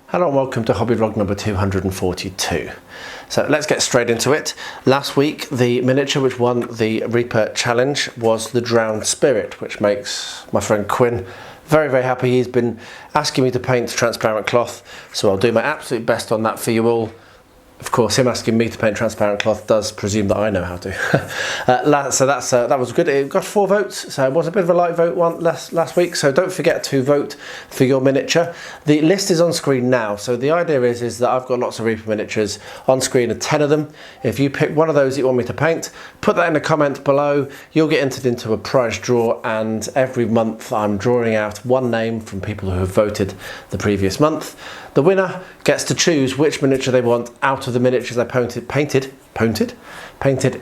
Hello and welcome to Hobby Vlog number 242. So let's get straight into it. Last week the miniature which won the Reaper challenge was the Drowned Spirit, which makes my friend Quinn very, very happy. He's been asking me to paint transparent cloth, so I'll do my absolute best on that for you all. Of course, him asking me to paint transparent cloth does presume that I know how to. So that was good. It got 4 votes, so it was a bit of a light vote one last week. So don't forget to vote for your miniature. The list is on screen now. So the idea is that I've got lots of Reaper miniatures on screen, and 10 of them. If you pick one of those that you want me to paint, put that in the comment below. You'll get entered into a prize draw, and every month I'm drawing out one name from people who have voted the previous month. The winner gets to choose which miniature they want out of the miniatures they painted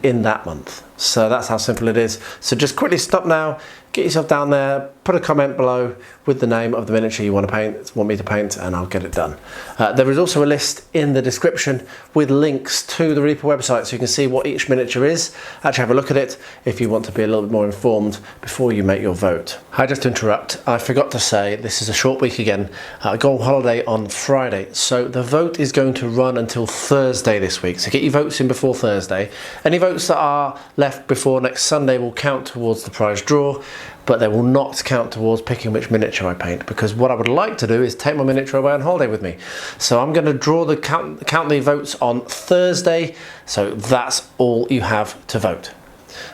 in that month. So that's how simple it is. So just quickly stop now, get yourself down there, put a comment below with the name of the miniature you want me to paint, and I'll get it done. There is also a list in the description with links to the Reaper website, so you can see what each miniature is. Actually have a look at it if you want to be a little bit more informed before you make your vote. Hi, just to interrupt, I forgot to say this is a short week again. I go on holiday on Friday, so the vote is going to run until Thursday this week, so get your votes in before Thursday. Any votes that are left before next Sunday will count towards the prize draw, but they will not count towards picking which miniature I paint, because what I would like to do is take my miniature away on holiday with me. So I'm going to draw count the votes on Thursday, so that's all you have to vote.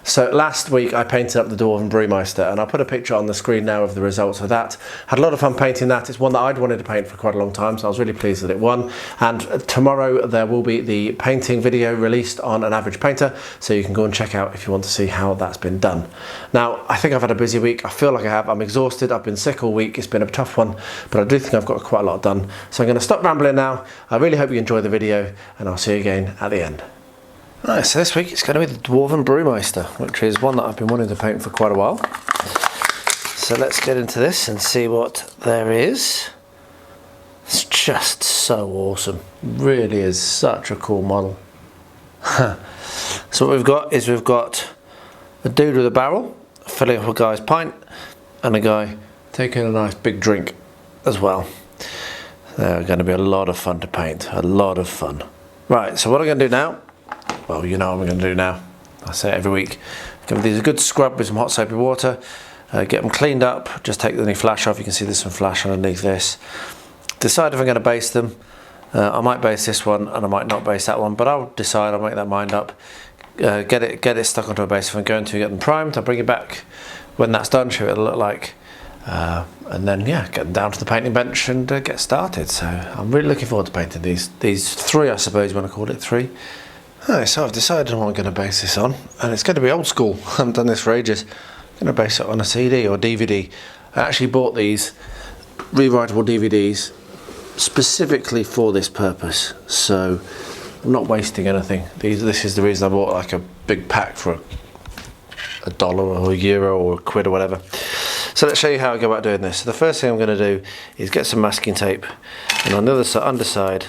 So last week I painted up the Dwarven Brewmeister, and I'll put a picture on the screen now of the results of that. Had a lot of fun painting that. It's one that I'd wanted to paint for quite a long time, so I was really pleased that it won. And tomorrow there will be the painting video released on An Average Painter, so you can go and check out if you want to see how that's been done. Now, I think I've had a busy week. I feel like I have. I'm exhausted. I've been sick all week. It's been a tough one, but I do think I've got quite a lot done. So I'm going to stop rambling now. I really hope you enjoy the video, and I'll see you again at the end. Right, so this week it's going to be the Dwarven Brewmeister, which is one that I've been wanting to paint for quite a while. So let's get into this and see what there is. It's just so awesome. Really is such a cool model. So what we've got is we've got a dude with a barrel filling up a guy's pint, and a guy taking a nice big drink as well. They're going to be a lot of fun to paint, a lot of fun. Right, so what I'm going to do now, well, you know what I'm going to do now. I say it every week. Give these a good scrub with some hot soapy water. Get them cleaned up. Just take any flash off. You can see there's some flash underneath this. Decide if I'm going to base them. I might base this one and I might not base that one, but I'll decide. I'll make that mind up. Get it stuck onto a base if I'm going to. Get them primed. I'll bring it back when that's done. Show it it'll look like. And then yeah, get them down to the painting bench and get started. So I'm really looking forward to painting these 3, I suppose you want to call it 3. Right, so I've decided on what I'm going to base this on, and it's going to be old school. I haven't done this for ages. I'm going to base it on a CD or DVD. I actually bought these rewritable DVDs specifically for this purpose, so I'm not wasting anything. This is the reason I bought like a big pack for $1 or €1 or £1 or whatever. So let's show you how I go about doing this. So the first thing I'm going to do is get some masking tape, and on the underside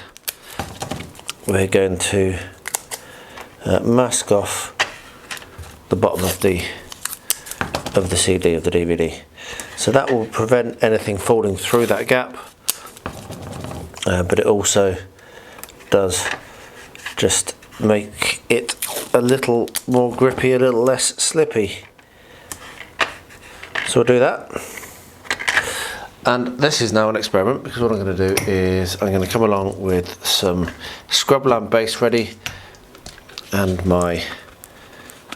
we're going to mask off the bottom of the CD, of the DVD. So that will prevent anything falling through that gap, but it also does just make it a little more grippy, a little less slippy. So we'll do that. And this is now an experiment, because what I'm going to do is I'm going to come along with some Scrubland base ready, and my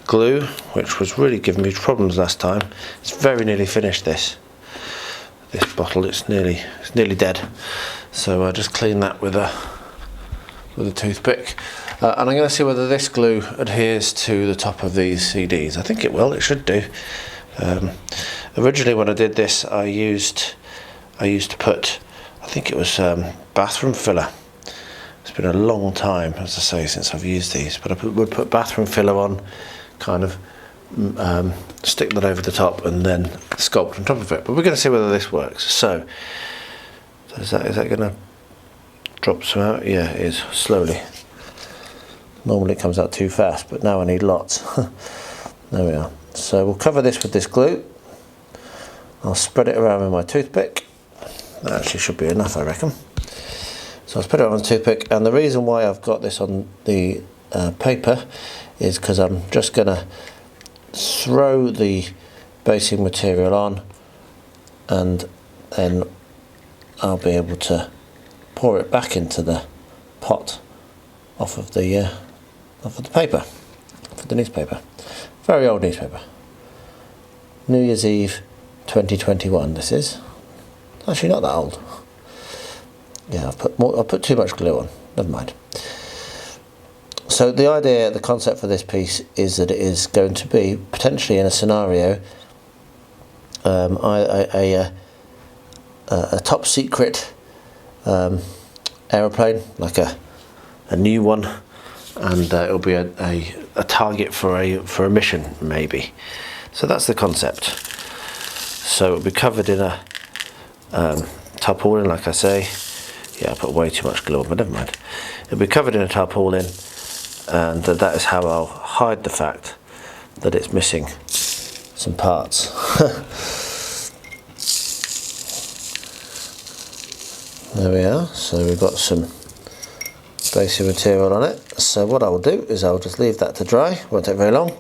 glue, which was really giving me problems last time. It's very nearly finished this bottle. It's nearly dead. So I just clean that with a toothpick, and I'm going to see whether this glue adheres to the top of these CDs. I think it will. It should do. Originally, when I did this, I used to put, I think it was bathroom filler. It's been a long time, as I say, since I've used these, but I would put bathroom filler on, kind of stick that over the top and then sculpt on top of it. But we're going to see whether this works. So is that going to drop some out. Yeah, it is, slowly. Normally it comes out too fast, but now I need lots. There we are. So we'll cover this with this glue. I'll spread it around with my toothpick. That actually should be enough, I reckon. So I'll spread it around with the toothpick, and the reason why I've got this on the paper is because I'm just going to throw the basing material on, and then I'll be able to pour it back into the pot off of the paper, for the newspaper. Very old newspaper. New Year's Eve 2021 this is. Actually not that old. Yeah, I've put too much glue on. Never mind. So the idea, the concept for this piece is that it is going to be potentially in a scenario a top secret aeroplane, like a new one, and it'll be a target for a mission maybe. So that's the concept. So it'll be covered in a tarpaulin, like I say. Yeah, I put way too much glue on, but never mind. It'll be covered in a tarpaulin, and that is how I'll hide the fact that it's missing some parts. There we are. So we've got some basic material on it. So what I will do is I'll just leave that to dry. Won't take very long.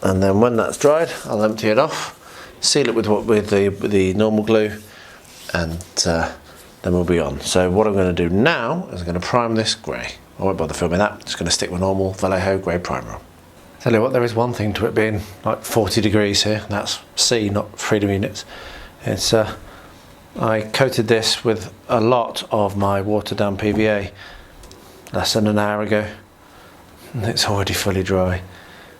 And then when that's dried, I'll empty it off, seal it with the normal glue, and then we'll be on. So what I'm going to do now is I'm going to prime this grey. I won't bother filming that. Just going to stick with normal Vallejo grey primer on. Tell you what, there is one thing to it being like 40 degrees here. That's C, not freedom units. It's I coated this with a lot of my watered down PVA less than an hour ago, and it's already fully dry.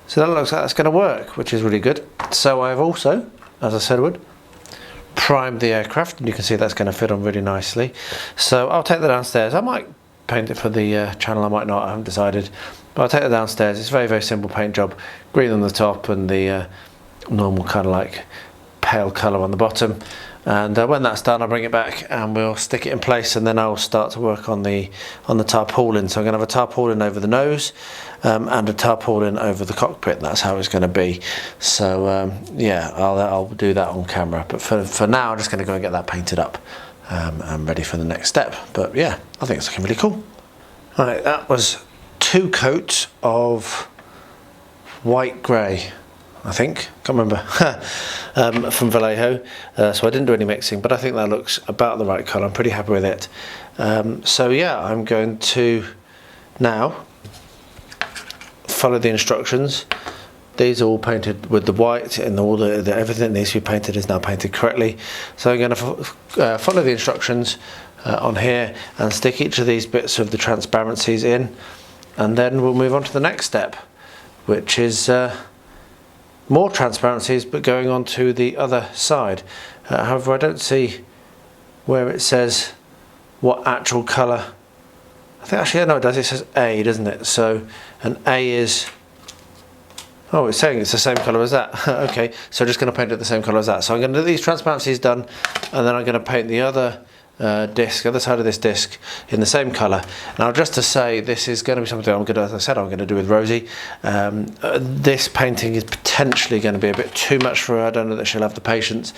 So that looks like that's going to work, which is really good. So I've also, as I said I would, primed the aircraft, and you can see that's going to fit on really nicely. So I'll take that downstairs. I might paint it for the channel, I might not, I haven't decided. But I'll take that downstairs. It's a very, very simple paint job. Green on the top and the normal kind of like pale colour on the bottom. And when that's done, I'll bring it back and we'll stick it in place, and then I'll start to work on the tarpaulin. So I'm going to have a tarpaulin over the nose and a tarpaulin over the cockpit. That's how it's going to be. So yeah, I'll do that on camera. But for now, I'm just going to go and get that painted up and ready for the next step. But yeah, I think it's looking really cool. All right, that was 2 coats of white grey, I think, can't remember, from Vallejo. So I didn't do any mixing, but I think that looks about the right colour. I'm pretty happy with it. So yeah, I'm going to now follow the instructions. These are all painted with the white, and everything that needs to be painted is now painted correctly. So I'm going to follow the instructions on here and stick each of these bits of the transparencies in, and then we'll move on to the next step, which is more transparencies, but going on to the other side. However, I don't see where it says what actual colour. I think actually, no, it does. It says A, doesn't it? So an A is, oh, it's saying it's the same colour as that. Okay, so just going to paint it the same colour as that. So I'm going to do these transparencies done, and then I'm going to paint the other disc, other side of this disc, in the same colour. Now, just to say, this is going to be something I'm going to, as I said, I'm going to do with Rosie. This painting is potentially going to be a bit too much for her. I don't know that she'll have the patience,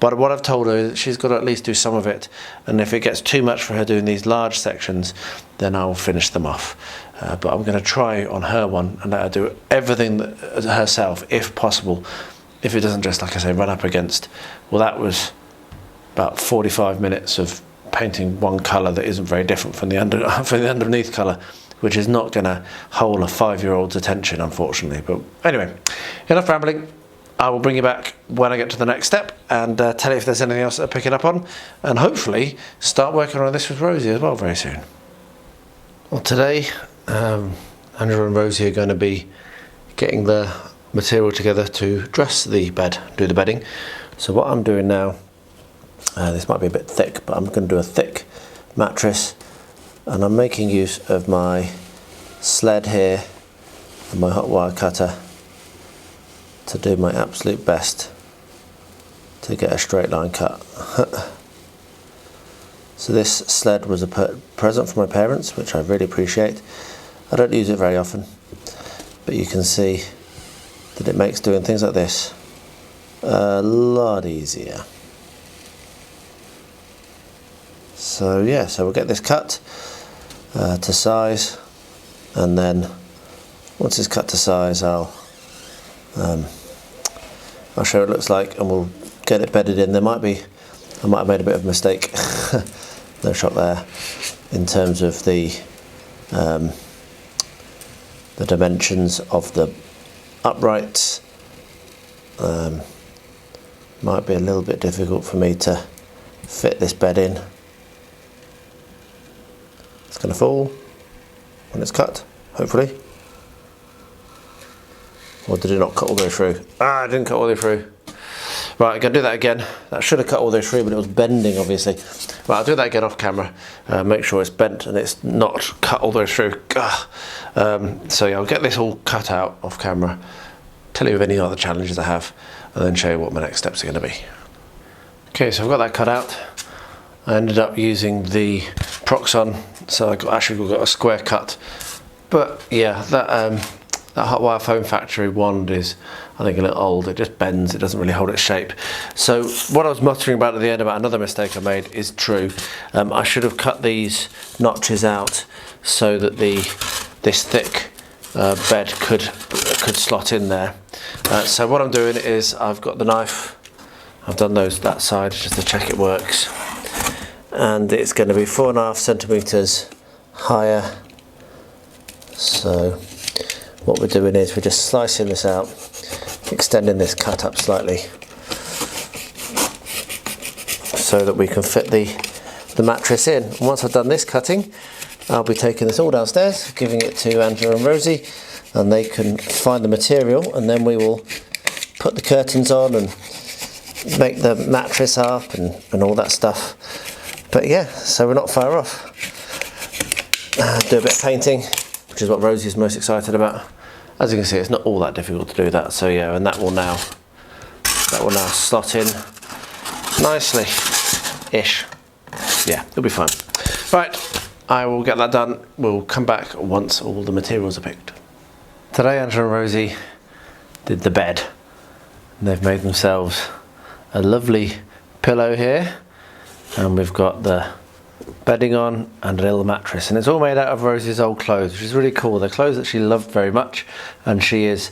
but what I've told her is that she's got to at least do some of it, and if it gets too much for her doing these large sections, then I'll finish them off. But I'm going to try on her one and let her do everything herself, if possible. If it doesn't just, like I say, run up against, well, that was about 45 minutes of painting one colour that isn't very different from the underneath colour, which is not going to hold a 5-year-old's attention, unfortunately. But anyway, enough rambling. I will bring you back when I get to the next step and tell you if there's anything else that I'm picking up on, and hopefully start working on this with Rosie as well very soon. Well, today Andrew and Rosie are going to be getting the material together to dress the bed, do the bedding. So what I'm doing now, this might be a bit thick, but I'm going to do a thick mattress, and I'm making use of my sled here and my hot wire cutter to do my absolute best to get a straight line cut. So this sled was a present from my parents, which I really appreciate. I don't use it very often, but you can see that it makes doing things like this a lot easier. So yeah, so we'll get this cut to size, and then once it's cut to size I'll show what it looks like, and we'll get it bedded in. I might have made a bit of a mistake, no shot there, in terms of the dimensions of the uprights. Might be a little bit difficult for me to fit this bed in. It's going to fall when it's cut, hopefully. Or did it not cut all the way through? Ah, it didn't cut all the way through. Right, I'm going to do that again. That should have cut all the way through, but it was bending, obviously. Right, I'll do that again off camera. Make sure it's bent and it's not cut all the way through. So yeah, I'll get this all cut out off camera, tell you of any other challenges I have, and then show you what my next steps are going to be. Okay, so I've got that cut out. I ended up using the Proxon, so I actually got a square cut. But yeah, that hot wire foam factory wand is, I think, a little old. It just bends, it doesn't really hold its shape. So what I was muttering about at the end about another mistake I made is true. I should have cut these notches out so that this thick bed could slot in there. So what I'm doing is I've got the knife, I've done that side just to check it works, and it's going to be 4.5 centimeters higher. So what we're doing is we're just slicing this out, extending this cut up slightly so that we can fit the mattress in. And once I've done this cutting, I'll be taking this all downstairs, giving it to Angela and Rosie, and they can find the material, and then we will put the curtains on and make the mattress up and all that stuff. But yeah, so we're not far off. Do a bit of painting, which is what Rosie's most excited about. As you can see, it's not all that difficult to do that. So yeah, and that will now slot in nicely-ish. Yeah, it'll be fine. Right, I will get that done. We'll come back once all the materials are picked. Today, Angela and Rosie did the bed. They've made themselves a lovely pillow here, and we've got the bedding on and a little mattress, and it's all made out of Rosie's old clothes, which is really cool. They're clothes that she loved very much, and she is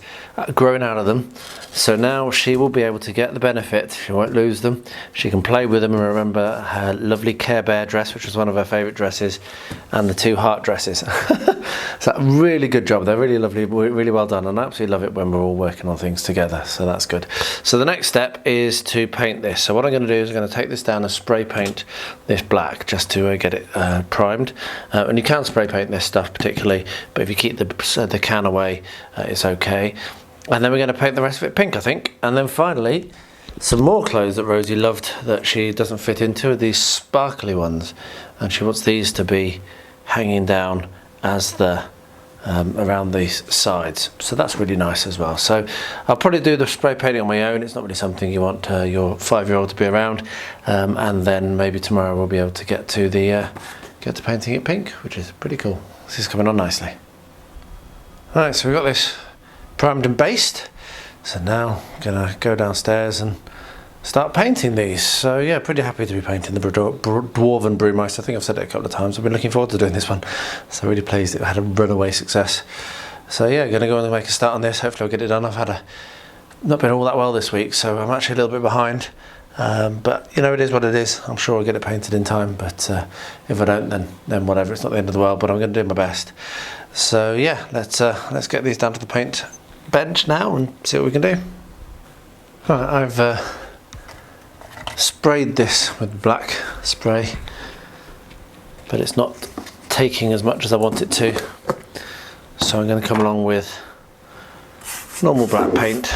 grown out of them, so now she will be able to get the benefit. She won't lose them. She can play with them and remember her lovely Care Bear dress, which was one of her favourite dresses, and the 2 heart dresses. So really good job. They're really lovely, really well done, and I absolutely love it when we're all working on things together, so that's good. So the next step is to paint this. So what I'm going to do is I'm going to take this down and spray paint this black just to get it primed, and you can spray paint this stuff particularly, but if you keep the can away, it's okay. And then we're going to paint the rest of it pink, I think. And then finally, some more clothes that Rosie loved that she doesn't fit into are these sparkly ones, and she wants these to be hanging down as the around these sides, so that's really nice as well. So I'll probably do the spray painting on my own. It's not really something you want your 5-year-old to be around, and then maybe tomorrow we'll be able to get to painting it pink, which is pretty cool. This is coming on nicely. Alright, so we've got this primed and based, so now I'm gonna go downstairs and start painting these. So yeah, pretty happy to be painting the Dwarven Brewmeister. I think I've said it a couple of times. I've been looking forward to doing this one, so really pleased it had a runaway success. So yeah, gonna go and make a start on this. Hopefully I'll get it done. I've not been all that well this week, so I'm actually a little bit behind, but you know, it is what it is. I'm sure I'll get it painted in time, but if I don't, then whatever, it's not the end of the world, but I'm gonna do my best. So yeah, let's get these down to the paint bench now and see what we can do. Right, I've sprayed this with black spray, but it's not taking as much as I want it to, so I'm going to come along with normal black paint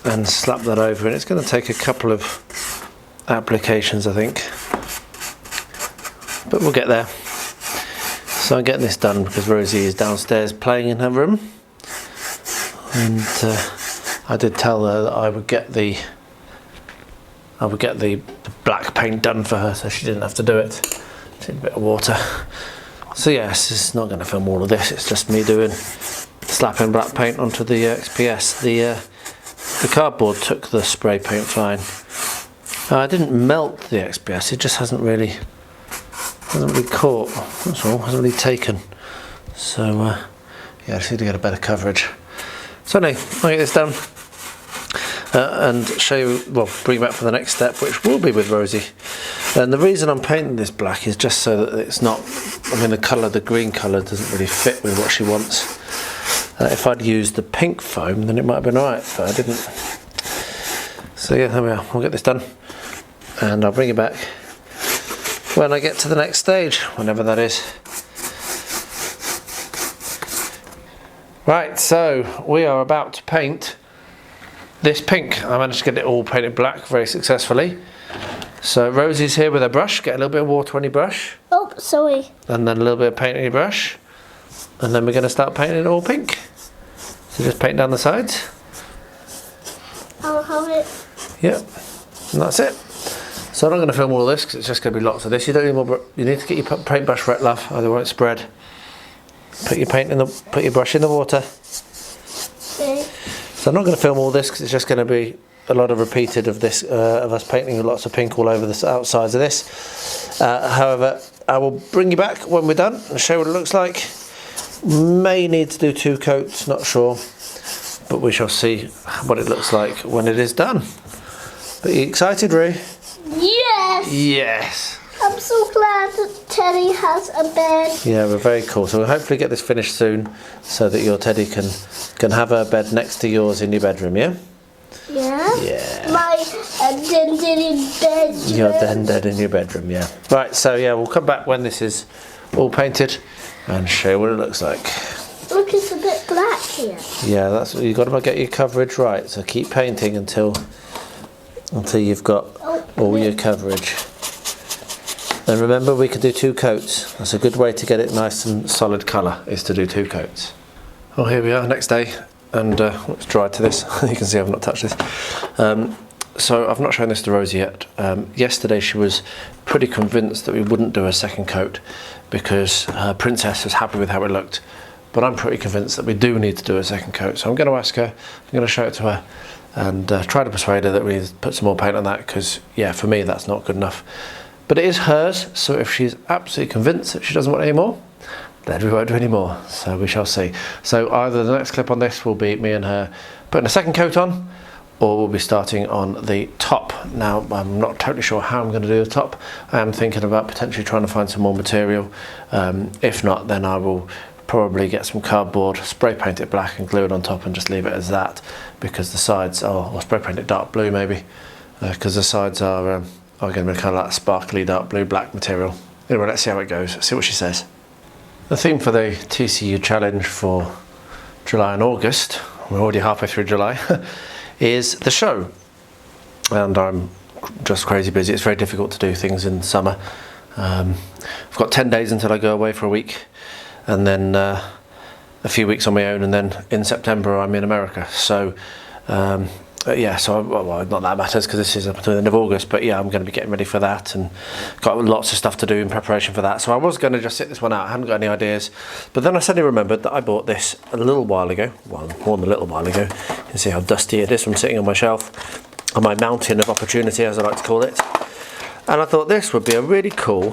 and slap that over, and it's going to take a couple of applications, I think, but we'll get there. So I'm getting this done because Rosie is downstairs playing in her room, and I did tell her that I would get the black paint done for her, so she didn't have to do it. Just need a bit of water. So yes, it's not going to film all of this. It's just me slapping black paint onto the XPS. The cardboard took the spray paint fine. I didn't melt the XPS. It just hasn't really caught. That's all. Hasn't really taken. So yeah, I just need to get a better coverage. So anyway, I'll get this done and show you. Well, bring you back for the next step, which will be with Rosie. And the reason I'm painting this black is just so that it's not. I mean, the green colour doesn't really fit with what she wants. If I'd used the pink foam, then it might have been alright, but I didn't. So yeah, there we are. We'll get this done, and I'll bring you back when I get to the next stage, whenever that is. Right, so we are about to paint this pink. I managed to get it all painted black very successfully. So Rosie's here with her brush. Get a little bit of water on your brush. Oh, sorry. And then a little bit of paint on your brush. And then we're going to start painting it all pink. So just paint down the sides. I'll have it. Yep, and that's it. So I'm not going to film all of this because it's just going to be lots of this. You don't need more. You need to get your paintbrush wet, love, or they won't spread. Put your brush in the water. Okay. So I'm not going to film all this because it's just going to be a lot of repeated of this, of us painting lots of pink all over the outsides of this. However, I will bring you back when we're done and show you what it looks like. May need to do 2 coats, not sure, but we shall see what it looks like when it is done. But are you excited, Roo? Yes! Yes! I'm so glad that Teddy has a bed. Yeah, we're very cool. So we'll hopefully get this finished soon so that your Teddy can have her bed next to yours in your bedroom, yeah? Yeah? Yeah. My den bedroom. Your den in your bedroom, yeah. Right, so yeah, we'll come back when this is all painted and show you what it looks like. Look, it's a bit black here. Yeah, that's what you've got to get your coverage right. So keep painting until you've got all your coverage. And remember, we can do 2 coats. That's a good way to get it nice and solid colour, is to do 2 coats. Well, here we are, next day, and let's dry to this. You can see I've not touched this. So I've not shown this to Rosie yet. Yesterday she was pretty convinced that we wouldn't do a second coat because her princess was happy with how it looked. But I'm pretty convinced that we do need to do a second coat. So I'm going to ask her, I'm going to show it to her, and try to persuade her that we need to put some more paint on that because, yeah, for me that's not good enough. But it is hers, so if she's absolutely convinced that she doesn't want any more, then we won't do any more. So we shall see. So either the next clip on this will be me and her putting a second coat on, or we'll be starting on the top. Now, I'm not totally sure how I'm going to do the top. I am thinking about potentially trying to find some more material. If not, then I will probably get some cardboard, spray paint it black and glue it on top and just leave it as that, because the sides are, or spray paint it dark blue maybe, because the sides are going to be kind of like sparkly dark blue black material. Anyway, let's see how it goes, see what she says. The theme for the TCU challenge for July and August, we're already halfway through July, is the show. And I'm just crazy busy. It's very difficult to do things in summer. I've got 10 days until I go away for a week, and then a few weeks on my own, and then in September I'm in America. So yeah, so well, not that matters because this is up until the end of August, but yeah, I'm going to be getting ready for that and got lots of stuff to do in preparation for that. So I was going to just sit this one out. I hadn't got any ideas, but then I suddenly remembered that I bought this a little while ago, well, more than a little while ago. You can see how dusty it is from sitting on my shelf, on my mountain of opportunity, as I like to call it. And I thought this would be a really cool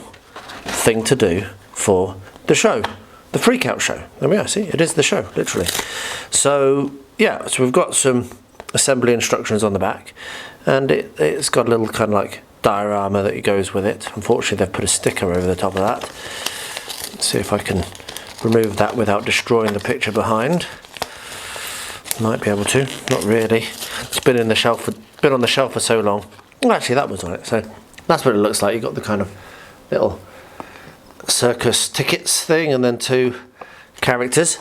thing to do for the show, the Freakout show. There we are, see, it is the show, literally. So yeah, so we've got some assembly instructions on the back, and it's got a little kind of like diorama that goes with it. Unfortunately, they've put a sticker over the top of that. Let's see if I can remove that without destroying the picture behind. Might be able to, not really. It's been on the shelf for so long. Well, actually, that was on it. So that's what it looks like. You've got the kind of little circus tickets thing, and then 2 characters.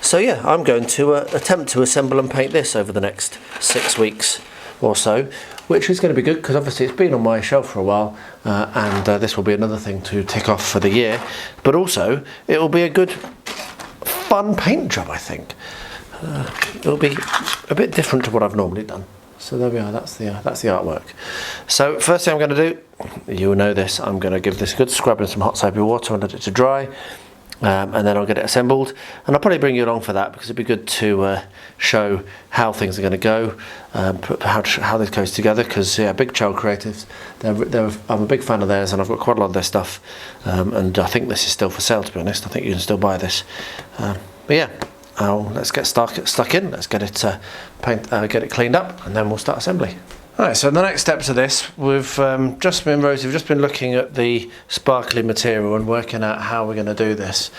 So yeah, I'm going to attempt to assemble and paint this over the next 6 weeks or so, which is going to be good because obviously it's been on my shelf for a while, and this will be another thing to tick off for the year, but also it will be a good fun paint job, I think. It'll be a bit different to what I've normally done. So there we are, that's the artwork. So first thing I'm going to do, you will know this, I'm going to give this a good scrub in some hot soapy water and let it to dry. And then I'll get it assembled, and I'll probably bring you along for that because it'd be good to show how things are going to go, how this goes together. Because yeah, Big Child Creatives, I'm a big fan of theirs, and I've got quite a lot of their stuff. And I think this is still for sale. To be honest, I think you can still buy this. But yeah, let's get stuck in. Let's get it get it cleaned up, and then we'll start assembly. Alright, so the next steps of this, we've Rosie, we've just been looking at the sparkly material and working out how we're going to do this.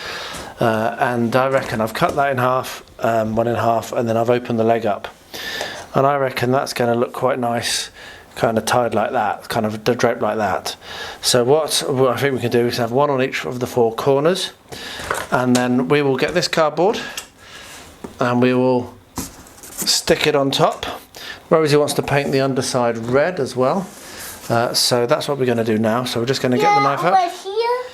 And I reckon I've cut that in half, one in half, and then I've opened the leg up. And I reckon that's going to look quite nice, kind of tied like that, kind of draped like that. So what I think we can do is have one on each of the four corners, and then we will get this cardboard and we will stick it on top. Rosie wants to paint the underside red as well, so that's what we're going to do now. So we're just going to get the knife out. Right here.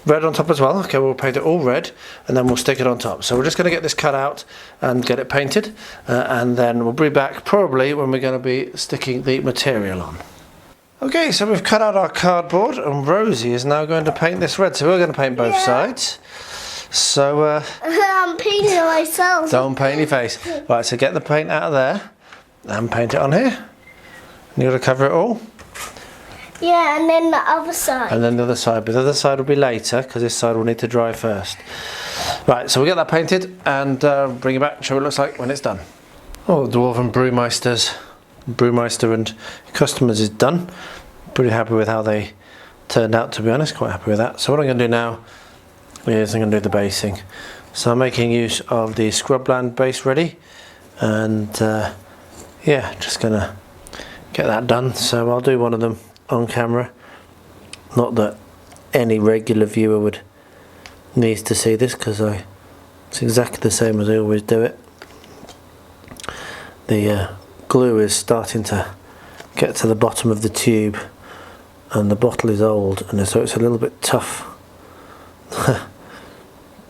Red on top as well. Okay, we'll paint it all red and then we'll stick it on top. So we're just going to get this cut out and get it painted, and then we'll be back probably when we're going to be sticking the material on. Okay, so we've cut out our cardboard and Rosie is now going to paint this red. So we're going to paint both sides. So I'm painting it myself. Don't paint your face. Right, so get the paint out of there and paint it on here. You're going to cover it all? Yeah, and then the other side. And then the other side, but the other side will be later because this side will need to dry first. Right, so we'll get that painted and bring it back and show what it looks like when it's done. Oh, the Dwarven Brewmeister and customers is done. Pretty happy with how they turned out, to be honest, quite happy with that. So what I'm going to do now is I'm going to do the basing. So I'm making use of the Scrubland base ready, and yeah, just going to get that done. So I'll do one of them on camera. Not that any regular viewer would need to see this because it's exactly the same as I always do it. The glue is starting to get to the bottom of the tube and the bottle is old, and so it's a little bit tough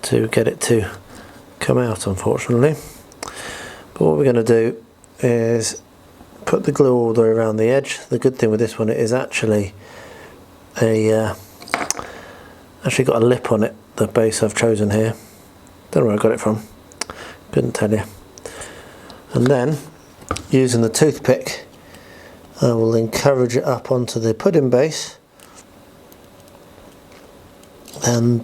to get it to come out, unfortunately. But what we're going to do is put the glue all the way around the edge. The good thing with this one, it is actually got a lip on it, the base I've chosen here. Don't know where I got it from, couldn't tell you. And then using the toothpick I will encourage it up onto the pudding base and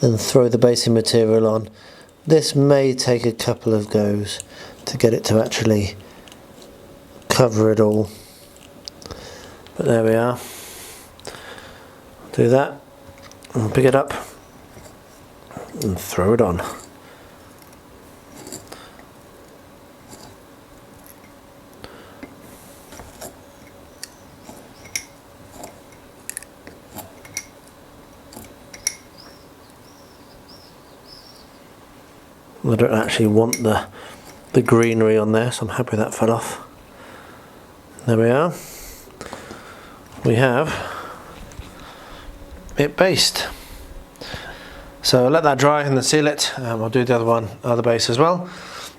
then throw the basing material on. This may take a couple of goes to get it to actually cover it all, but there we are. Do that and pick it up and throw it on. I don't actually want the greenery on there, so I'm happy that fell off. There we are. We have it based. So let that dry and then seal it. I'll do the other base as well,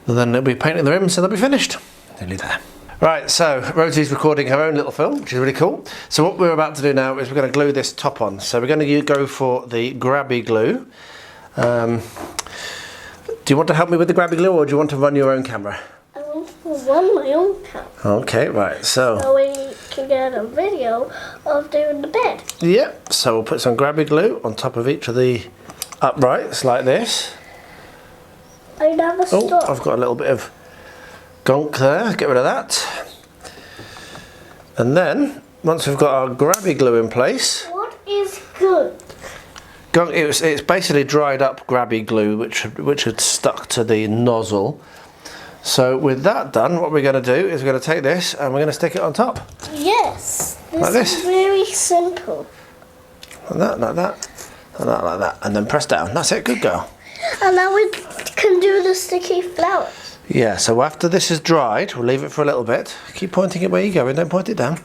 and then it'll be painting the rims, so they'll be finished. Nearly there. Right, so Rosie's recording her own little film, which is really cool. So what we're about to do now is we're going to glue this top on. So we're going to go for the grabby glue. Do you want to help me with the grabby glue, or do you want to run your own camera? I want to run my own camera. Okay, right, so we can get a video of doing the bed. Yeah, so we'll put some grabby glue on top of each of the uprights like this. I never Oh, stop. I've got a little bit of gunk there, get rid of that. And then, once we've got our grabby glue in place... What is good? It's basically dried up grabby glue which had stuck to the nozzle. So with that done, what we're going to do is we're going to take this and we're going to stick it on top. Yes. Like this. Is very simple. Like that, like that, and that, like that. And then press down. That's it, good girl. And now we can do the sticky flowers. Yeah, so after this is dried, we'll leave it for a little bit. Keep pointing it where you're going, don't point it down.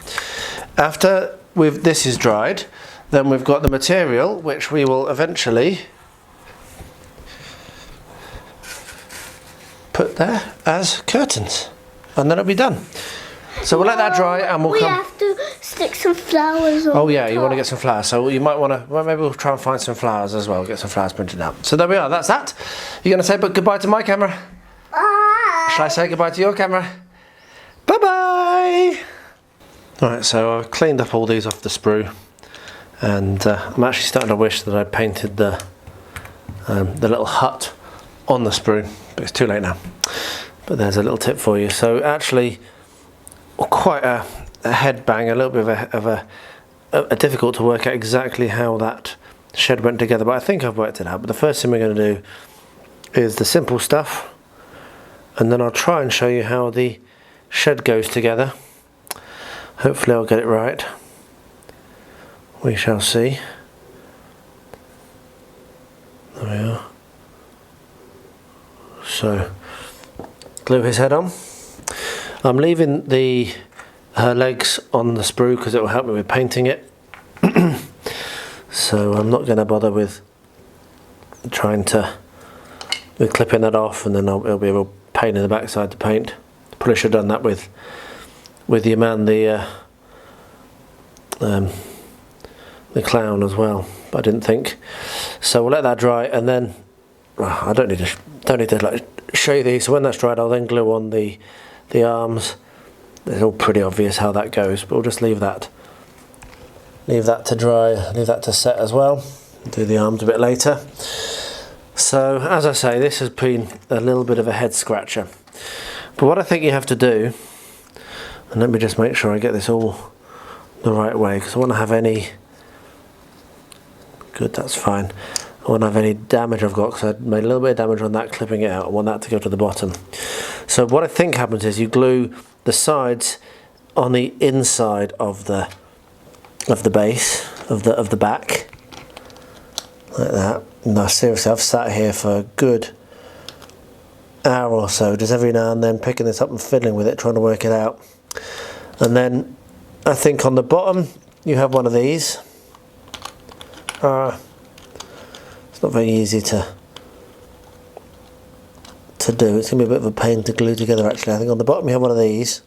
After this is dried, then we've got the material which we will eventually put there as curtains. and then it'll be done. So we'll let that dry and we'll we come... We have to stick some flowers on. Oh yeah, the you want to top. get some flowers. So you might want to... Well, maybe we'll try and find some flowers as well. Get some flowers printed out. So there we are. That's that. You're going to say goodbye to my camera? Bye. Shall I say goodbye to your camera? Bye-bye! Alright, so I've cleaned up all these off the sprue. And I'm actually starting to wish that I'd painted the little hut on the sprue. But it's too late now. But there's a little tip for you. So actually... quite a head bang, a little bit of a difficult to work out exactly how that shed went together, but I think I've worked it out. But the first thing we're going to do is the simple stuff, and then I'll try and show you how the shed goes together. Hopefully I'll get it right. We shall see. There we are. So, glue his head on. I'm leaving her legs on the sprue because it will help me with painting it. So I'm not going to bother with clipping that off, and then it'll be a real pain in the backside to paint. Probably should have done that with your man, the clown as well, but I didn't think. So we'll let that dry, and then I don't need to like show you these. So when that's dried, I'll then glue on the arms. It's all pretty obvious how that goes, but we'll just leave that to dry, leave that to set as well. Do the arms a bit later. So as I say, this has been a little bit of a head scratcher, but what I think you have to do, and let me just make sure I get this all the right way, because I want to have any good, that's fine. I won't have any damage I've got, because I made a little bit of damage on that clipping it out. I want that to go to the bottom. So what I think happens is you glue the sides on the inside of the base of the back, like that. No, seriously, I've sat here for a good hour or so, just every now and then picking this up and fiddling with it, trying to work it out. And then I think on the bottom you have one of these. It's not very easy to do. It's going to be a bit of a pain to glue together actually. I think on the bottom you have one of these,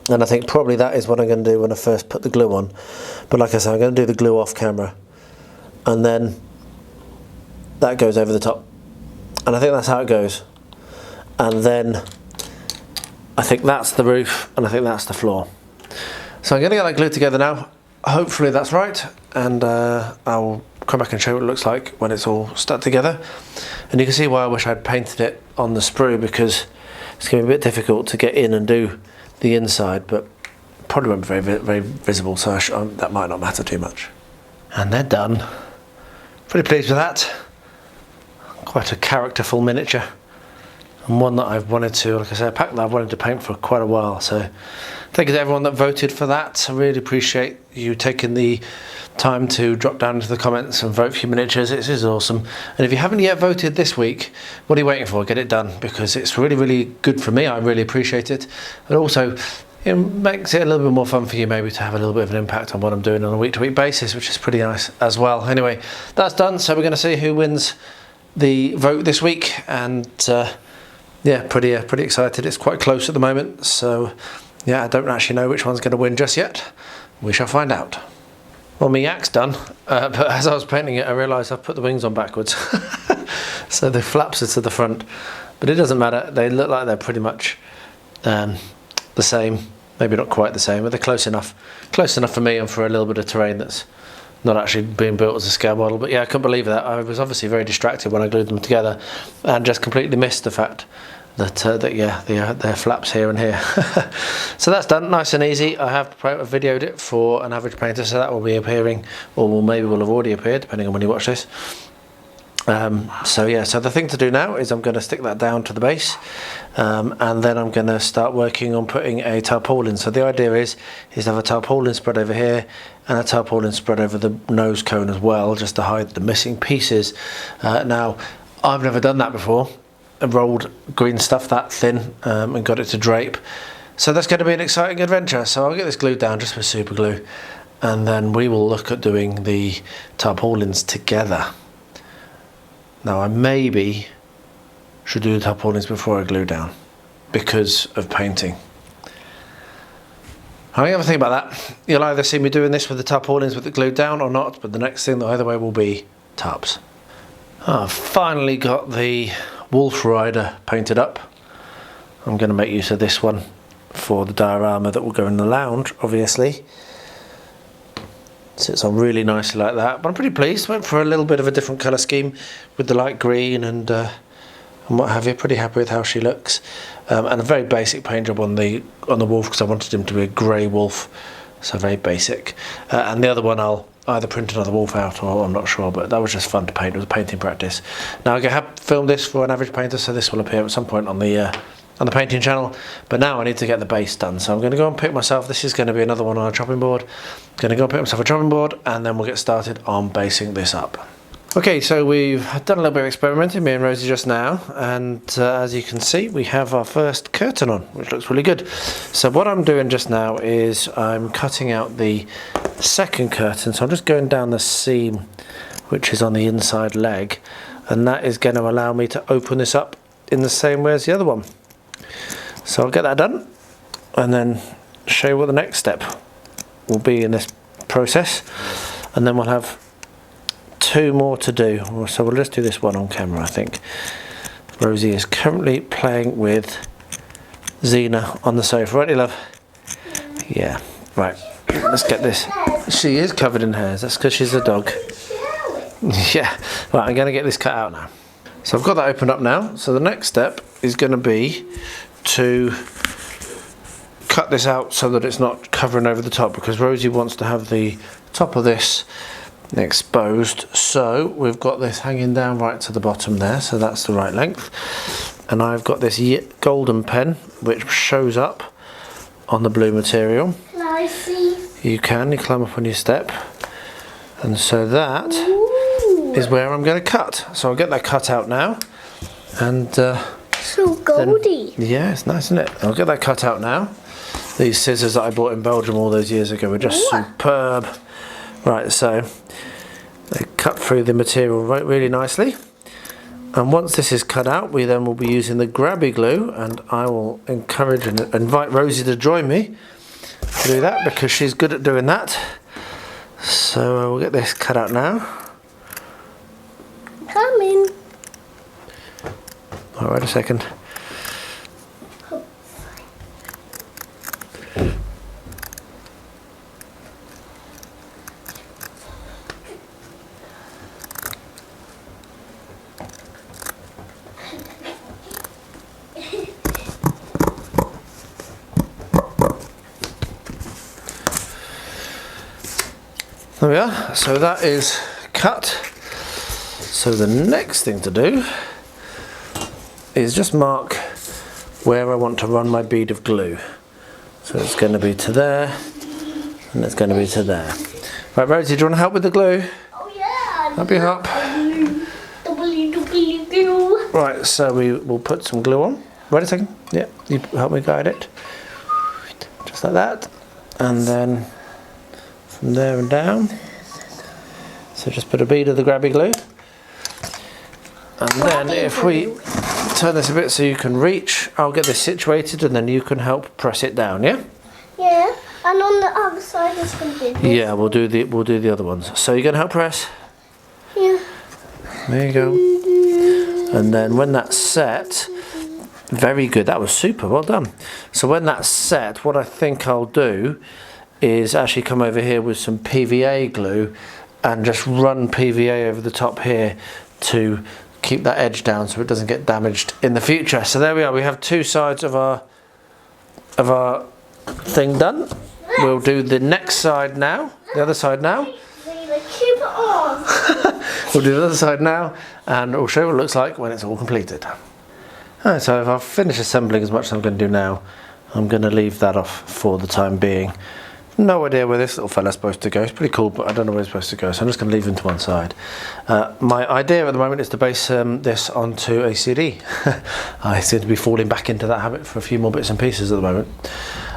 and I think probably that is what I'm going to do when I first put the glue on. But like I said, I'm going to do the glue off camera, and then that goes over the top, and I think that's how it goes. And then I think that's the roof, and I think that's the floor. So I'm going to get that glued together now. Hopefully that's right, and I'll come back and show you what it looks like when it's all stuck together. And you can see why I wish I'd painted it on the sprue, because it's going to be a bit difficult to get in and do the inside, but probably won't be very visible, so that might not matter too much. And they're done. Pretty pleased with that. Quite a characterful miniature, and one that I've wanted to, like I said, a pack that I've wanted to paint for quite a while. So thank you to everyone that voted for that. I really appreciate you taking the time to drop down into the comments and vote for your miniatures. It is awesome. And if you haven't yet voted this week, what are you waiting for? Get it done, because it's really good for me. I really appreciate it. And also it makes it a little bit more fun for you, maybe, to have a little bit of an impact on what I'm doing on a week-to-week basis, which is pretty nice as well. Anyway, that's done. So we're going to see who wins the vote this week, and yeah, pretty excited. It's quite close at the moment, so yeah, I don't actually know which one's going to win just yet. We shall find out. Well, my yak's done, but as I was painting it, I realised I've put the wings on backwards. So the flaps are to the front, but it doesn't matter. They look like they're pretty much the same. Maybe not quite the same, but they're close enough for me and for a little bit of terrain that's not actually being built as a scale model. But yeah, I couldn't believe that. I was obviously very distracted when I glued them together, and just completely missed the fact that yeah, they're flaps here and here. So that's done, nice and easy. I have videoed it for an average painter, so that will be appearing, or maybe will have already appeared, depending on when you watch this. So yeah, so the thing to do now is I'm going to stick that down to the base, and then I'm going to start working on putting a tarpaulin. So the idea is to have a tarpaulin spread over here and a tarpaulin spread over the nose cone as well, just to hide the missing pieces. Now, I've never done that before. I rolled green stuff that thin and got it to drape. So that's going to be an exciting adventure. So I'll get this glued down just with super glue, and then we will look at doing the tarpaulins together. Now I maybe should do the tarpaulins before I glue down. because of painting. I think think about that. You'll either see me doing this with the tarpaulins with it glued down or not, but the next thing either way will be tarps. I've finally got the Wolf Rider painted up. I'm going to make use of this one for the diorama that will go in the lounge, obviously. Sits on really nicely like that, but I'm pretty pleased. Went for a little bit of a different colour scheme with the light green and what have you. Pretty happy with how she looks, and a very basic paint job on the wolf because I wanted him to be a grey wolf, so very basic. And the other one I'll either print another wolf out or I'm not sure, but that was just fun to paint. It was painting practice. Now I have filmed this for an average painter, so this will appear at some point on the painting channel, but now I need to get the base done, so I'm going to go and pick myself, this is going to be another one on a chopping board. I'm going to go and pick myself a chopping board and then we'll get started on basing this up. Okay, so we've done a little bit of experimenting, me and Rosie just now, and as you can see we have our first curtain on, which looks really good. So what I'm doing just now is I'm cutting out the second curtain, so I'm just going down the seam which is on the inside leg, and that is going to allow me to open this up in the same way as the other one. So I'll get that done and then show you what the next step will be in this process, and then we'll have 2 more to do. So we'll just do this one on camera. I think Rosie is currently playing with Xena on the sofa, aren't you, love? Yeah, right, let's get this. She is covered in hairs, that's because she's a dog. Yeah, right, I'm going to get this cut out now. So I've got that opened up now, so the next step is going to be to cut this out so that it's not covering over the top, because Rosie wants to have the top of this exposed. So we've got this hanging down right to the bottom there, so that's the right length, and I've got this golden pen which shows up on the blue material. Can I see? You climb up on your step, and so that is where I'm going to cut. So I'll get that cut out now, and so goldy. Yeah, it's nice, isn't it? I'll get that cut out now. These scissors that I bought in Belgium all those years ago were just superb. Right, so they cut through the material really nicely, and once this is cut out we then will be using the grabby glue, and I will encourage and invite Rosie to join me to do that because she's good at doing that. So we'll get this cut out now. Coming. Alright, a second. There we are, so that is cut. So the next thing to do is just mark where I want to run my bead of glue. So it's going to be to there, and it's going to be to there. Right, Rosie, do you want to help with the glue? Oh yeah. Help you help. Glue. Right, so we will put some glue on. Wait a second. Yeah, you help me guide it. Just like that, and then from there and down. So just put a bead of the grabby glue, and then if we turn this a bit so you can reach, I'll get this situated and then you can help press it down. Yeah. Yeah, and on the other side is going to be this. Yeah, we'll do the other ones. So you're going to help press. Yeah. There you go. And then when that's set, very good. That was super. Well done. So when that's set, what I think I'll do is actually come over here with some PVA glue and just run PVA over the top here to keep that edge down so it doesn't get damaged in the future. So there we are. We have 2 sides of our thing done. We'll do the next side now. The other side now. Keep it on. We'll do the other side now, and I'll show you what it looks like when it's all completed. Alright, so if I've finished assembling as much as I'm going to do now, I'm going to leave that off for the time being. No idea where this little fella's supposed to go. It's pretty cool, but I don't know where it's supposed to go, so I'm just going to leave him to one side. My idea at the moment is to base this onto a CD. I seem to be falling back into that habit for a few more bits and pieces at the moment.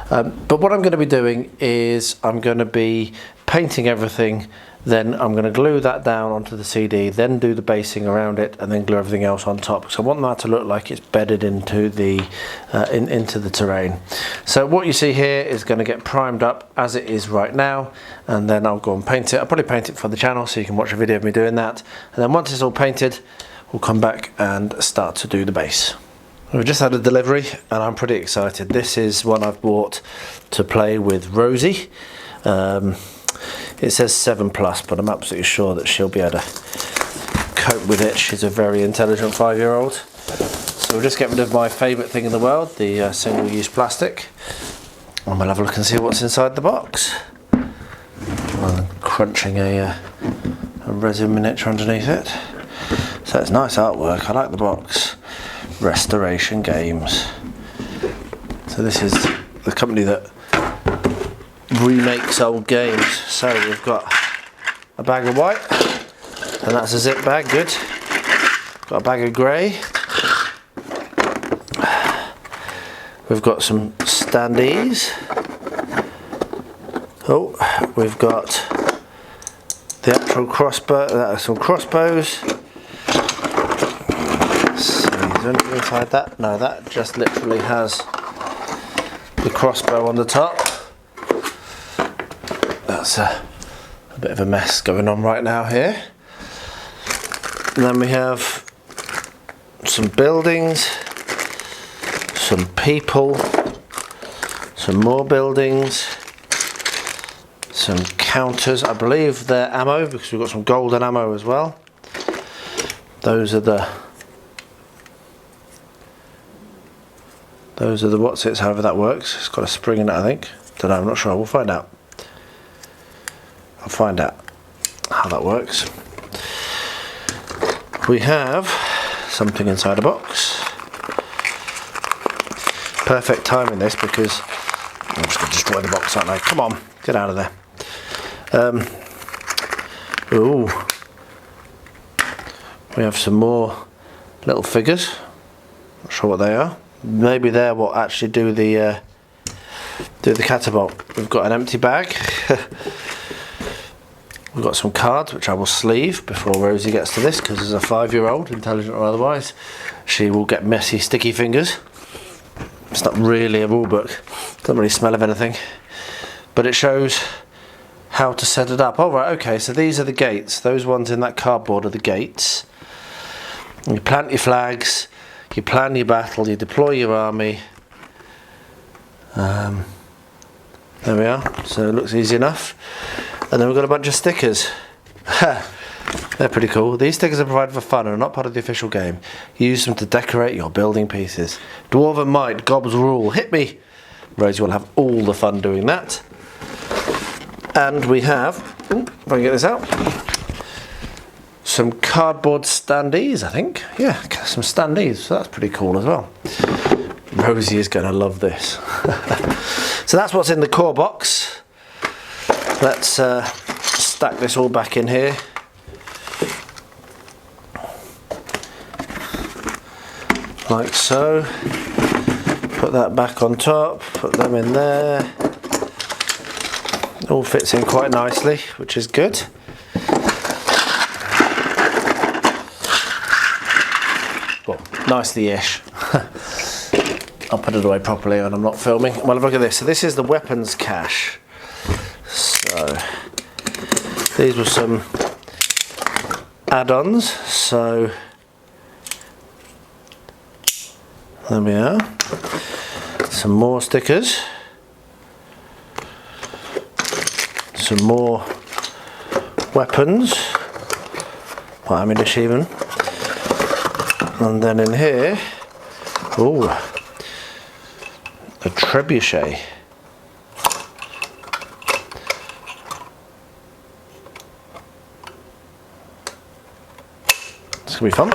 But what I'm going to be doing is I'm going to be painting everything Then I'm going to glue that down onto the CD, then do the basing around it, and then glue everything else on top. So I want that to look like it's bedded into the into the terrain. So what you see here is going to get primed up as it is right now, and then I'll go and paint it. I'll probably paint it for the channel so you can watch a video of me doing that. And then once it's all painted, we'll come back and start to do the base. We've just had a delivery and I'm pretty excited. This is one I've bought to play with Rosie. It says 7+, but I'm absolutely sure that she'll be able to cope with it. She's a very intelligent 5-year-old. So we'll just get rid of my favourite thing in the world, the single-use plastic. And we'll have a look and see what's inside the box. I'm crunching a resin miniature underneath it. So it's nice artwork, I like the box. Restoration Games. So this is the company that remakes old games. So we've got a bag of white, and that's a zip bag, good. Got a bag of grey. We've got some standees. Oh, we've got the actual crossbow, some crossbows. So is there anything inside that? No, that just literally has the crossbow on the top. That's a bit of a mess going on right now here. And then we have some buildings, some people, some more buildings, some counters. I believe they're ammo because we've got some golden ammo as well. Those are the what's-its, however that works. It's got a spring in it, I think. Don't know, I'm not sure. We'll find out. I'll find out how that works. We have something inside a box. Perfect timing this because I'm just going to destroy the box, aren't I? Come on, get out of there. Ooh, we have some more little figures. Not sure what they are. Maybe they're what actually do the catapult. We've got an empty bag. We've got some cards which I will sleeve before Rosie gets to this, because as a 5-year-old, intelligent or otherwise, she will get messy, sticky fingers. It's not really a rule book. Doesn't really smell of anything, but it shows how to set it up. Oh right, okay. So these are the gates. Those ones in that cardboard are the gates. You plant your flags. You plan your battle, you deploy your army. There we are, so it looks easy enough. And then we've got a bunch of stickers. They're pretty cool. These stickers are provided for fun and are not part of the official game. Use them to decorate your building pieces. Dwarven might, gobs rule, hit me! Rosie will have all the fun doing that. And we have, if I can get this out, some cardboard standees, I think. Yeah, some standees, so that's pretty cool as well. Rosie is going to love this. So that's what's in the core box. Let's stack this all back in here. Like so. Put that back on top, put them in there. All fits in quite nicely, which is good. Well, nicely-ish. I'll put it away properly when I'm not filming. Well, look at this. So this is the weapons cache. So these were some add-ons. So there we are. Some more stickers. Some more weapons. Well, ammunition even. And then in here, ooh, a trebuchet. It's gonna be fun.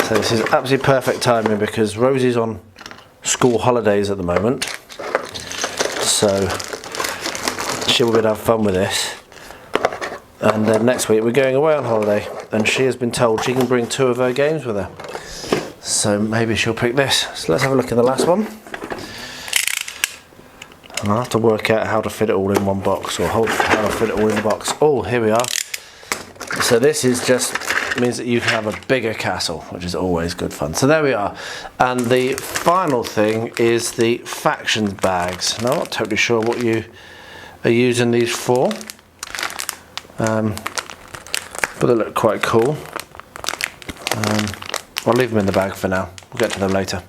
So this is absolutely perfect timing because Rosie's on school holidays at the moment, so she will be able to have fun with this. And then next week we're going away on holiday, and she has been told she can bring 2 of her games with her. So maybe she'll pick this. So let's have a look at the last one. I'll have to work out how to fit it all in one box, or how to fit it all in the box. Oh, here we are. So this is just means that you can have a bigger castle, which is always good fun. So there we are. And the final thing is the factions bags. Now I'm not totally sure what you are using these for, but they look quite cool. I'll leave them in the bag for now. We'll get to them later.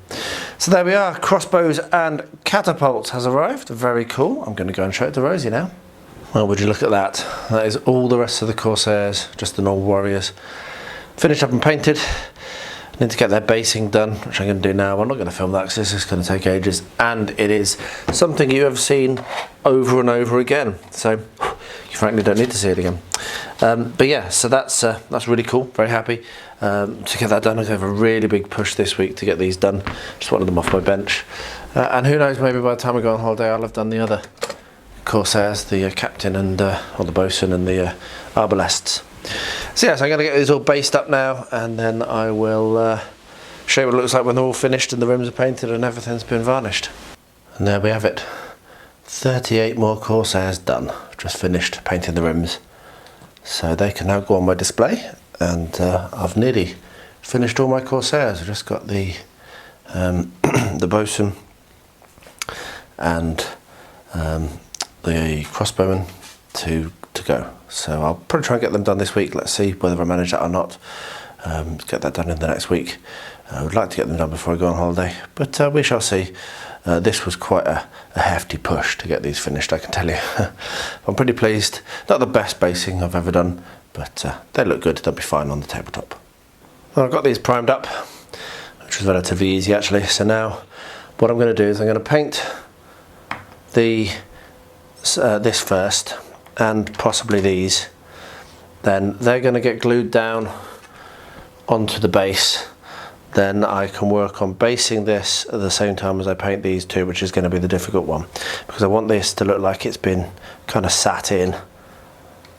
So there we are. Crossbows and Catapults has arrived. Very cool. I'm going to go and show it to Rosie now. Well, would you look at that? That is all the rest of the Corsairs, just the normal warriors. Finished up and painted. I need to get their basing done, which I'm going to do now. I'm not going to film that because this is going to take ages, and it is something you have seen over and over again. So you frankly don't need to see it again. But yeah, so that's really cool. Very happy to get that done. I have a really big push this week to get these done. Just wanted them off my bench, and who knows? Maybe by the time we go on holiday, I'll have done the other Corsairs, the captain and or the bosun and the arbalests. So yeah, so I'm going to get these all based up now, and then I will show you what it looks like when they're all finished and the rims are painted and everything's been varnished. And there we have it. 38 more Corsairs done. Just finished painting the rims. So they can now go on my display, and I've nearly finished all my Corsairs. I've just got the the bosun and the crossbowman to go. So I'll probably try and get them done this week. Let's see whether I manage that or not. Get that done in the next week. I would like to get them done before I go on holiday, but we shall see. This was quite a hefty push to get these finished, I can tell you. I'm pretty pleased. Not the best basing I've ever done, but they look good. They'll be fine on the tabletop. Well, I've got these primed up, which was relatively easy actually. So now what I'm going to do is I'm going to paint this first, and possibly these. Then they're going to get glued down onto the base. Then I can work on basing this at the same time as I paint these two, which is going to be the difficult one, because I want this to look like it's been kind of sat in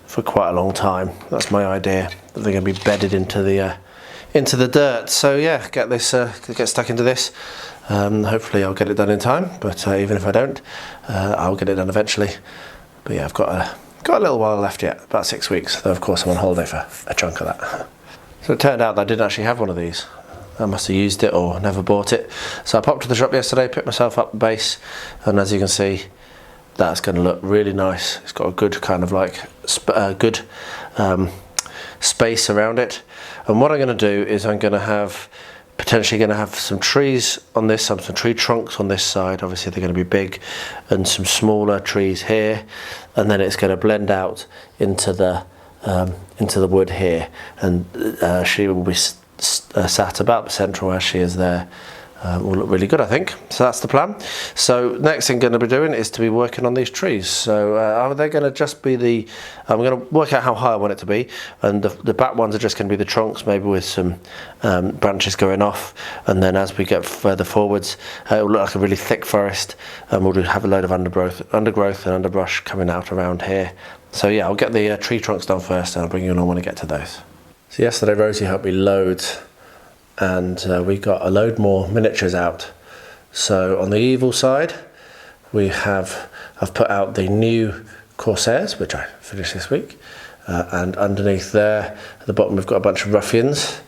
for quite a long time. That's my idea, that they're going to be bedded into the dirt. So yeah, get stuck into this. Hopefully I'll get it done in time, but even if I don't, I'll get it done eventually. But yeah, I've got a little while left yet, about 6 weeks, though of course I'm on holiday for a chunk of that. So it turned out that I didn't actually have one of these. I must have used it or never bought it. So I popped to the shop yesterday, picked myself up the base, and as you can see, that's going to look really nice. It's got a good kind of like space around it. And what I'm going to do is I'm going to have potentially going to have some trees on this, some tree trunks on this side. Obviously they're going to be big, and some smaller trees here, and then it's going to blend out into the wood here, and she will be sat about the centre where she is there. Will look really good, I think. So that's the plan. So next thing I'm going to be doing is to be working on these trees. So they're going to just be I'm going to work out how high I want it to be, and the back ones are just going to be the trunks, maybe with some branches going off, and then as we get further forwards, it will look like a really thick forest, and we'll have a load of undergrowth and underbrush coming out around here. So yeah, I'll get the tree trunks done first, and I'll bring you along when I get to those. So yesterday Rosie helped me load, and we got a load more miniatures out. So on the evil side, I've put out the new Corsairs, which I finished this week, and underneath there at the bottom we've got a bunch of ruffians,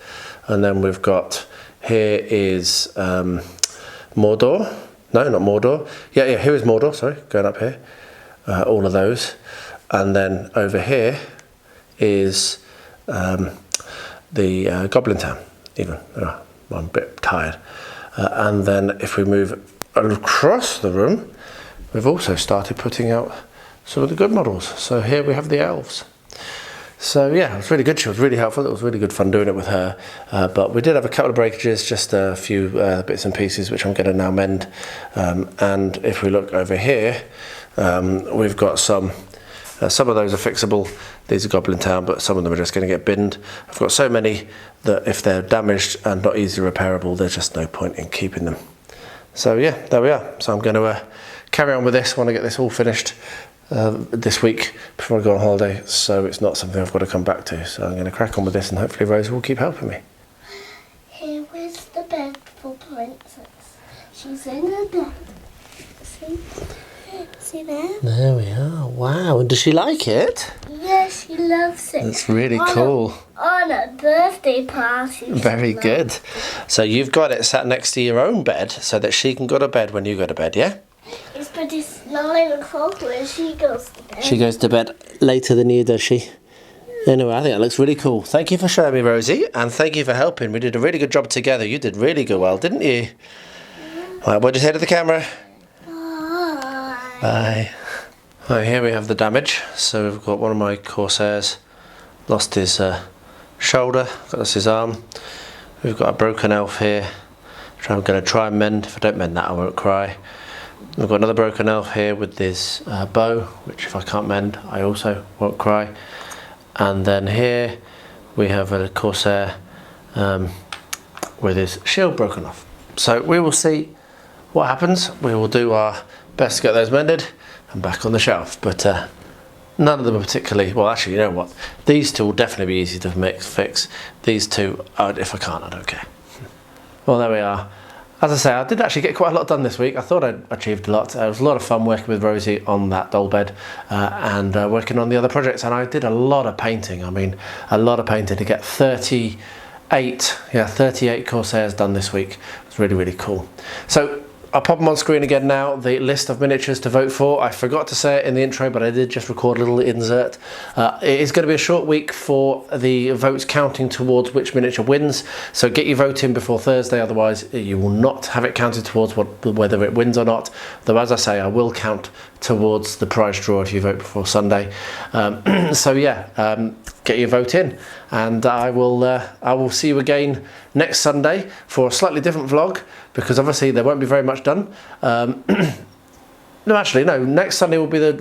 and then we've got, here is Mordor. No, not Mordor. Yeah, here is Mordor, sorry, going up here. All of those. And then over here is the Goblin Town, even. I'm a bit tired. And then if we move across the room, we've also started putting out some of the good models. So here we have the elves. So yeah, it was really good. She was really helpful. It was really good fun doing it with her. But we did have a couple of breakages, just a few bits and pieces, which I'm going to now mend. And if we look over here, we've got some of those are fixable. These are Goblin Town, but some of them are just going to get binned. I've got so many that if they're damaged and not easily repairable, there's just no point in keeping them. So yeah, there we are. So I'm going to carry on with this. I want to get this all finished this week before I go on holiday, so it's not something I've got to come back to. So I'm going to crack on with this, and hopefully Rosie will keep helping me. Here is the bed for Princess. She's in her bed. See? See there? There we are. Wow. And does she like it? Yes, she loves it. That's really cool. On a birthday party. Very good. So you've got it sat next to your own bed so that she can go to bed when you go to bed, yeah? But it's 9 o'clock when she goes to bed. She goes to bed later than you, does she? Anyway, I think that looks really cool. Thank you for showing me, Rosie, and thank you for helping. We did a really good job together. You did really good well, didn't you? Right, what did you say to the camera? Bye. Bye. Right, here we have the damage. So we've got one of my Corsairs lost his shoulder, that's his arm. We've got a broken elf here, which I'm going to try and mend. If I don't mend that, I won't cry. We've got another broken elf here with this bow, which if I can't mend, I also won't cry. And then here we have a Corsair with his shield broken off. So we will see what happens. We will do our best to get those mended and back on the shelf. But none of them are particularly, well actually, you know what? These two will definitely be easy to fix. These two, if I can't, I don't care. Well, there we are. As I say, I did actually get quite a lot done this week. I thought I'd achieved a lot. It was a lot of fun working with Rosie on that doll bed and working on the other projects. And I did a lot of painting. I mean, a lot of painting to get 38 Corsairs done this week. It was really, really cool. So I'll pop them on screen again now, the list of miniatures to vote for. I forgot to say it in the intro, but I did just record a little insert. It is going to be a short week for the votes counting towards which miniature wins. So get your vote in before Thursday, otherwise you will not have it counted towards whether it wins or not. Though as I say, I will count towards the prize draw if you vote before Sunday. So yeah, get your vote in, and I will see you again next Sunday for a slightly different vlog, because obviously there won't be very much done. No, actually, no. Next Sunday will be a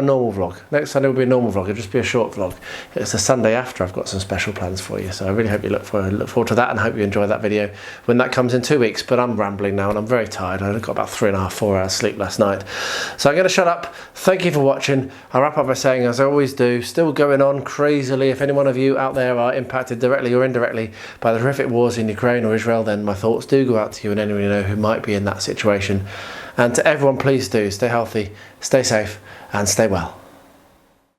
normal vlog. Next Sunday will be a normal vlog. It'll just be a short vlog. It's the Sunday after. I've got some special plans for you, so I really hope you look forward to that, and hope you enjoy that video when that comes in 2 weeks. But I'm rambling now, and I'm very tired. I got about 3.5, 4 hours sleep last night, so I'm going to shut up. Thank you for watching. I'll wrap up by saying, as I always do, still going on crazily. If any one of you out there are impacted directly or indirectly by the horrific wars in Ukraine or Israel, then my thoughts do go out to you and anyone you know who might be in that situation. And to everyone, please do stay healthy, stay safe, and stay well.